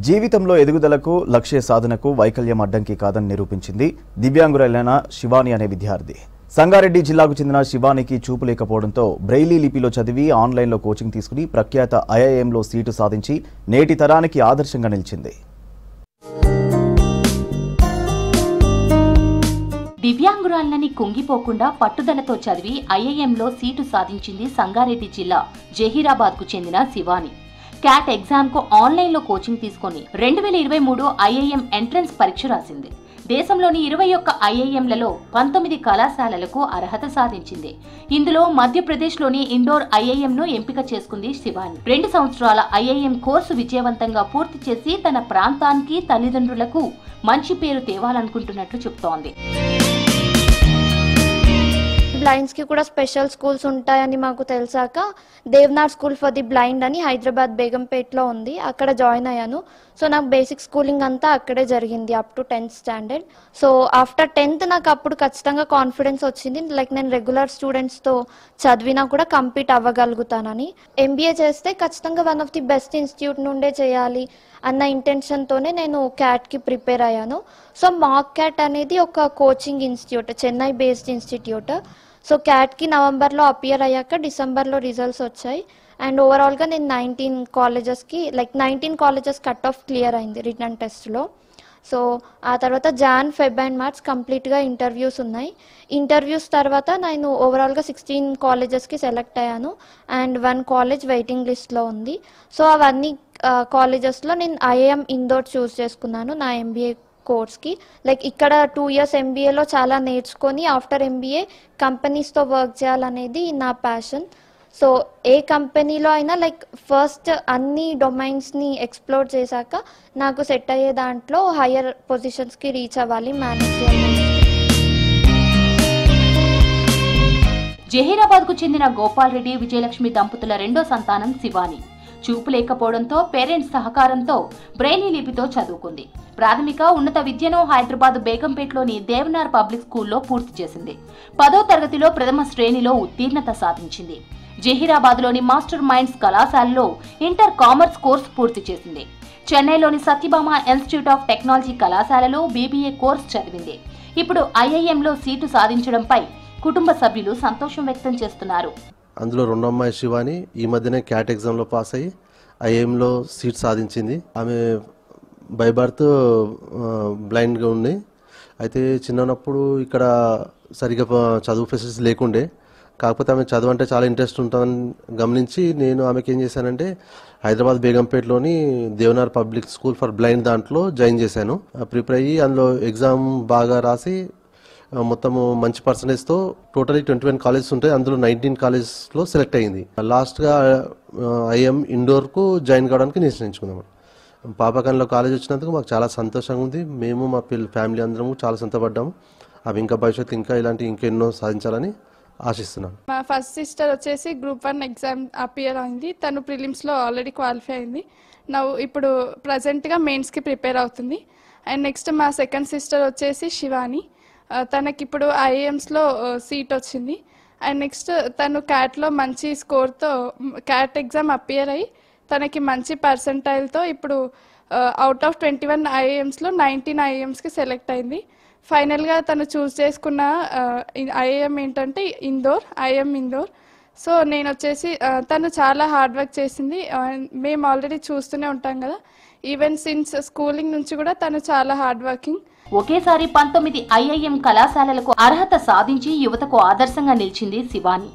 జీవితంలో ఎదుగుదలకు లక్ష్య సాధనకు వైకల్యం అడ్డంకి కాదని నిరూపించింది దివ్యాంగురాలైన శివాని అనే విద్యార్థి. సంగారెడ్డి జిల్లాకు చెందిన శివానికి చూపు లేకపోవడంతో బ్రెయిలీ లిపిలో చదివి ఆన్లైన్లో కోచింగ్ తీసుకుని ప్రఖ్యాత ఐఐఎంలో సీటు సాధించి నేటి తరానికి ఆదర్శంగా నిలిచింది. దివ్యాంగురాలని కుంగిపోకుండా పట్టుదలతో చదివి ఐఐఎంలో సీటు సాధించింది సంగారెడ్డి జిల్లా జహీరాబాద్కు చెందిన శివాని. క్యాట్ ఎగ్జామ్కు ఆన్లైన్లో కోచింగ్ తీసుకుని 2023 ఐఐఎం ఎంట్రన్స్ పరీక్ష రాసింది. దేశంలోని 21 ఐఐఎంలలో 19 కళాశాలలకు అర్హత సాధించింది. ఇందులో మధ్యప్రదేశ్లోని ఇండోర్ ఐఐఎంను ఎంపిక చేసుకుంది శివాని. 2 సంవత్సరాల ఐఐఎం కోర్సు విజయవంతంగా పూర్తి చేసి తన ప్రాంతానికి, తల్లిదండ్రులకు మంచి పేరు తేవాలనుకుంటున్నట్లు చెబుతోంది. బ్లైండ్స్కి కూడా స్పెషల్ స్కూల్స్ ఉంటాయని మాకు తెలిసాక దేవ్నార్ స్కూల్ ఫర్ ది బ్లైండ్ అని హైదరాబాద్ బేగంపేట్లో ఉంది, అక్కడ జాయిన్ అయ్యాను. సో నాకు బేసిక్ స్కూలింగ్ అంతా అక్కడే జరిగింది up to 10th standard. So after 10th నాకు అప్పుడు ఖచ్చితంగా కాన్ఫిడెన్స్ వచ్చింది, లైక్ నేను రెగ్యులర్ స్టూడెంట్స్తో చదివినా కూడా కంపీట్ అవ్వగలుగుతానని. ఎంబీఏ చేస్తే ఖచ్చితంగా one of the best institute నుండే చేయాలి అన్న ఇంటెన్షన్తోనే నేను క్యాట్కి ప్రిపేర్ అయ్యాను. సో మాక్ క్యాట్ అనేది ఒక coaching institute, Chennai based institute. So క్యాట్కి నవంబర్లో అపియర్ అయ్యాక డిసెంబర్లో రిజల్ట్స్ వచ్చాయి. అండ్ ఓవరాల్గా నేను 19 కాలేజెస్ కట్ ఆఫ్ క్లియర్ అయింది రిటర్న్ టెస్ట్లో. సో ఆ తర్వాత జాన్, ఫెబ్ అండ్ మార్చ్ కంప్లీట్గా ఇంటర్వ్యూస్ ఉన్నాయి. ఇంటర్వ్యూస్ తర్వాత నేను ఓవరాల్గా 16 కాలేజెస్కి సెలెక్ట్ అయ్యాను అండ్ 1 కాలేజ్ వెయిటింగ్ లిస్ట్లో ఉంది. సో అవన్నీ కాలేజెస్లో నేను ఐఐఎం ఇందోర్ చూస్ చేసుకున్నాను నా ఎంబీఏ కోర్స్కి. లైక్ ఇక్కడ 2 years ఎంబీఏలో చాలా నేర్చుకొని ఆఫ్టర్ ఎంబీఏ కంపెనీస్తో వర్క్ చేయాలనేది నా ప్యాషన్. సో ఏ కంపెనీలో అయినా లైక్ ఫస్ట్ అన్ని డొమైన్స్ని ఎక్స్ప్లోర్ చేశాక నాకు సెట్ అయ్యే దాంట్లో హయ్యర్ పొజిషన్స్కి రీచ్ అవ్వాలి, మేనేజ్ చేయాలి. జహీరాబాద్కు చెందిన గోపాల్ రెడ్డి, విజయలక్ష్మి దంపతుల 2వ సంతానం శివాని. చూపు లేకపోవడంతో పేరెంట్స్ సహకారంతో బ్రెయిలీ లిపితో చదువుకుంది. ప్రాథమిక, ఉన్నత విద్యను హైదరాబాద్ బేగంపేట్లోని దేవనార్ పబ్లిక్ స్కూల్లో పూర్తి చేసింది. 10వ తరగతిలో ప్రథమ శ్రేణిలో ఉత్తీర్ణత సాధించింది. జహీరాబాద్లోని మాస్టర్ మైండ్స్ కళాశాలలో ఇంటర్ కామర్స్ కోర్సు పూర్తి చేసింది. చెన్నైలోని సత్యభామ ఇన్స్టిట్యూట్ ఆఫ్ టెక్నాలజీ కళాశాలలో బీబీఏ కోర్సు చదివింది. ఇప్పుడు ఐఐఎంలో సీటు సాధించడంపై కుటుంబ సభ్యులు సంతోషం వ్యక్తం చేస్తున్నారు. అందులో రెండో అమ్మాయి శివాని ఈ మధ్యనే క్యాట్ ఎగ్జామ్లో పాస్ అయ్యి ఐఐఎంలో సీట్ సాధించింది. ఆమె బై బర్త్ బ్లైండ్గా ఉంది. అయితే చిన్నప్పుడు ఇక్కడ సరిగ్గా చదువు ఫెసిలిటీస్ లేకుండే, కాకపోతే ఆమె చదువు అంటే చాలా ఇంట్రెస్ట్ ఉంటుందని గమనించి నేను ఆమెకి ఏం చేశానంటే హైదరాబాద్ బేగంపేట్లోని Devnar public school for blind దాంట్లో జాయిన్ చేశాను. ప్రిపేర్ అయ్యి అందులో ఎగ్జామ్ బాగా రాసి మొత్తము మంచి పర్సంటేజ్తో టోటలీ 21 కాలేజెస్ ఉంటాయి, అందులో 19 కాలేజెస్లో సెలెక్ట్ అయ్యింది. లాస్ట్గా ఐఎం ఇండోర్కు జాయిన్ కావడానికి నిర్ణయించుకున్నాము. పాపకాన్లో కాలేజ్ వచ్చినందుకు మాకు చాలా సంతోషంగా ఉంది. మేము మా ఫ్యామిలీ అందరము చాలా సంతోషపడ్డాము. అవి ఇంకా భవిష్యత్తు ఇంకా ఇలాంటి ఇంకెన్నో సాధించాలని ఆశిస్తున్నాను. మా ఫస్ట్ సిస్టర్ వచ్చేసి గ్రూప్ 1 ఎగ్జామ్ అపియర్ అయింది. తను ప్రిలిమ్స్లో ఆల్రెడీ క్వాలిఫై అయింది. ఇప్పుడు ప్రజెంట్గా మెయిన్స్కి ప్రిపేర్ అవుతుంది. అండ్ నెక్స్ట్ మా సెకండ్ సిస్టర్ వచ్చేసి శివాని, తనకి ఇప్పుడు ఐఐఎమ్స్లో సీట్ వచ్చింది. అండ్ నెక్స్ట్ తను క్యాట్లో మంచి స్కోర్తో క్యాట్ ఎగ్జామ్ అపియర్ అయ్యి తనకి మంచి పర్సెంటైల్తో ఇప్పుడు అవుట్ ఆఫ్ 21 ఐఐఎమ్స్లో 19 ఐఐఎమ్స్కి సెలెక్ట్ అయింది. ఫైనల్గా తను చూస్ చేసుకున్న ఐఐఎం ఏంటంటే ఐఎం ఇందోర్. సో నేను వచ్చేసి తను చాలా హార్డ్ వర్క్ చేసింది. మేము ఆల్రెడీ చూస్తూనే ఉంటాం కదా, ఈవెన్ సిన్స్ స్కూలింగ్ నుంచి కూడా తను చాలా హార్డ్ వర్కింగ్. ఒకేసారి 19 ఐఐఎం కళాశాలలకు అర్హత సాధించి యువతకు ఆదర్శంగా నిలిచింది శివాని.